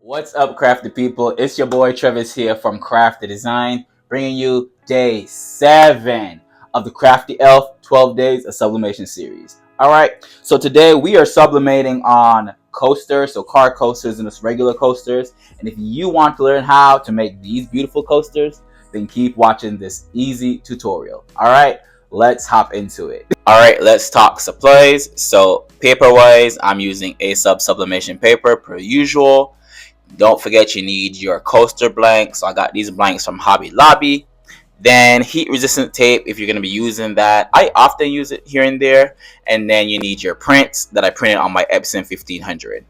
What's up, crafty people? It's your boy Travis here from Craf-T Design, bringing you day 7 of the Craf-T Elf 12 Days of Sublimation Series. Alright, so today we are sublimating on coasters, so car coasters and just regular coasters. And if you want to learn how to make these beautiful coasters, then keep watching this easy tutorial. Alright, let's hop into it. Alright, let's talk supplies. So paper wise, I'm using Sublimation paper per usual. Don't forget you need your coaster blanks. So I got these blanks from Hobby Lobby. Then heat resistant tape if you're going to be using that. I often use it here and there. And then you need your prints that I printed on my Epson 1500.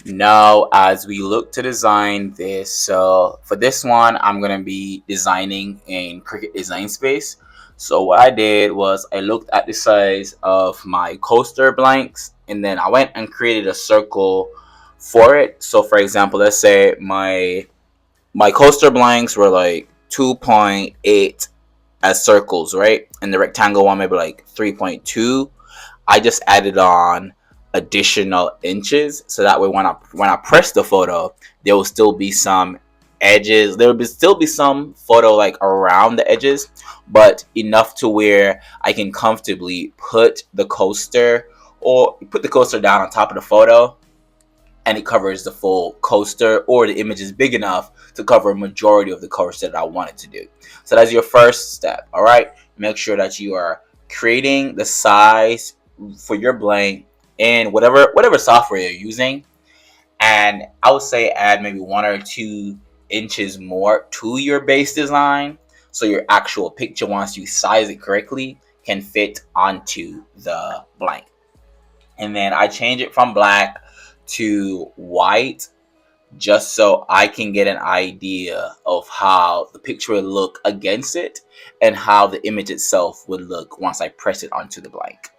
Now as we look to design this, so for this one I'm going to be designing in Cricut Design Space. So what I did was I looked at the size of my coaster blanks and then I went and created a circle for it. So for example, let's say my coaster blanks were like 2.8 as circles, right? And the rectangle one maybe like 3.2. I just added on additional inches so that way when I press the photo, there will still be some edges. There will still be some photo like around the edges, but enough to where I can comfortably put the coaster down on top of the photo and it covers the full coaster, or the image is big enough to cover a majority of the coaster that I wanted to do. So that's your first step. All right, make sure that you are creating the size for your blank in whatever software you're using, and I would say add maybe 1 or 2 inches more to your base design so your actual picture, once you size it correctly, can fit onto the blank. And then I change it from black to white just so I can get an idea of how the picture would look against it and how the image itself would look once I press it onto the blank.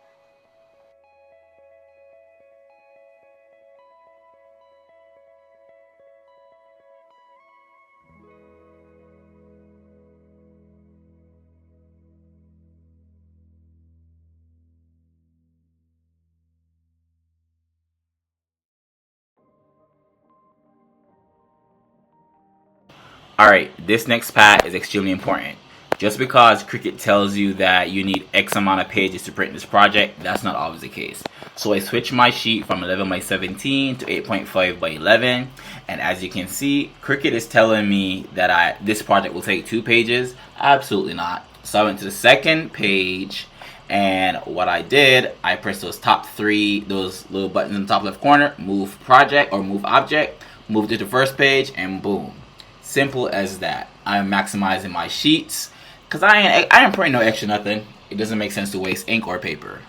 Alright, this next part is extremely important. Just because Cricut tells you that you need X amount of pages to print this project, that's not always the case. So I switched my sheet from 11 by 17 to 8.5 by 11, and as you can see, Cricut is telling me that this project will take 2 pages. Absolutely not. So I went to the second page, and what I did, I pressed those top 3, those little buttons in the top left corner, move project or move object, moved to the first page, and boom. Simple as that. I'm maximizing my sheets because I ain't printing no extra nothing. It doesn't make sense to waste ink or paper.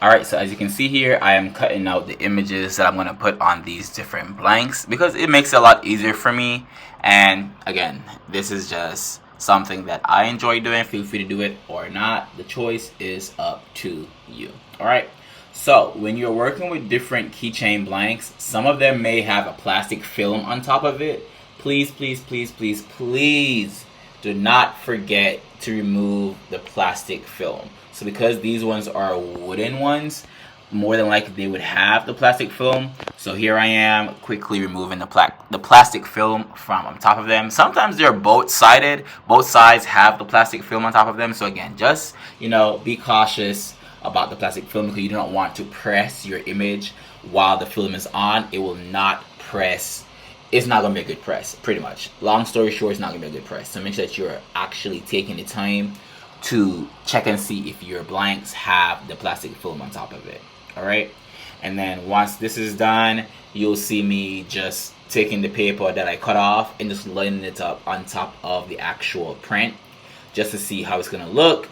Alright, so as you can see here, I am cutting out the images that I'm going to put on these different blanks because it makes it a lot easier for me. And again, this is just something that I enjoy doing. Feel free to do it or not. The choice is up to you. Alright, so when you're working with different keychain blanks, some of them may have a plastic film on top of it. Please, please, please, please, please do not forget to remove the plastic film. So because these ones are wooden ones, more than likely they would have the plastic film. So here I am quickly removing the plastic film from on top of them. Sometimes they're both sided. Both sides have the plastic film on top of them. So again, just be cautious about the plastic film because you don't want to press your image while the film is on. It will not press. It's not going to be a good press, pretty much. Long story short, it's not going to be a good press. So make sure that you're actually taking the time to check and see if your blanks have the plastic film on top of it. Alright, and then once this is done, you'll see me just taking the paper that I cut off and just lining it up on top of the actual print just to see how it's gonna look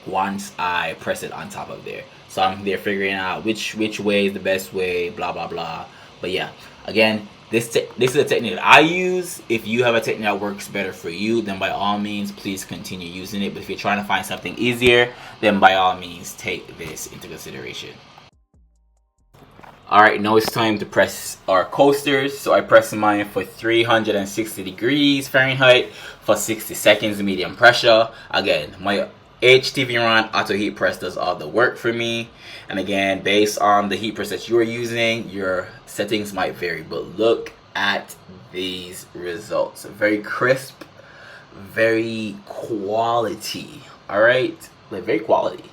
once I press it on top of there. So I'm there figuring out which way is the best way, blah blah blah. But yeah, again, this is a technique that I use. If you have a technique that works better for you, then by all means, please continue using it. But if you're trying to find something easier, then by all means, take this into consideration. Alright, now it's time to press our coasters. So I press mine for 360 degrees Fahrenheit for 60 seconds medium pressure. Again, my HTV Run auto heat press does all the work for me. And again, based on the heat press that you are using, your settings might vary. But look at these results. Very crisp, very quality. Alright, like very quality.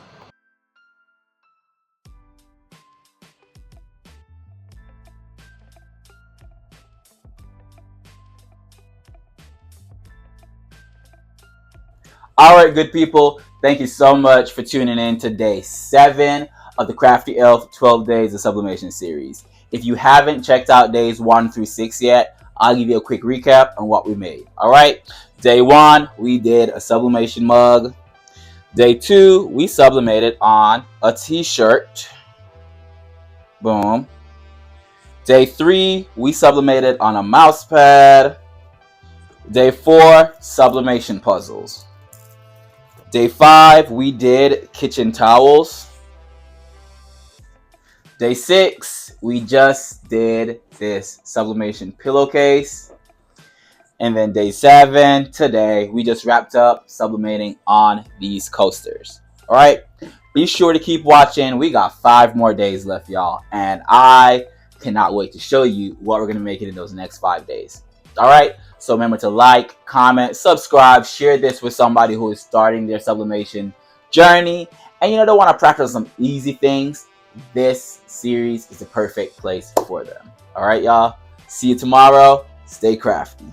All right, good people. Thank you so much for tuning in to day 7 of the Craf-T Elf 12 Days of Sublimation Series. If you haven't checked out days 1 through 6 yet, I'll give you a quick recap on what we made. All right. Day 1, we did a sublimation mug. Day 2, we sublimated on a t-shirt. Boom. Day 3, we sublimated on a mouse pad. Day 4, sublimation puzzles. Day 5, we did kitchen towels. Day 6, we just did this sublimation pillowcase. And then day 7, today, we just wrapped up sublimating on these coasters. All right, be sure to keep watching. We got 5 more days left, y'all. And I cannot wait to show you what we're going to make it in those next 5 days. All right, so remember to like, comment, subscribe, share this with somebody who is starting their sublimation journey. And they want to practice some easy things. This series is the perfect place for them. All right, y'all. See you tomorrow. Stay crafty.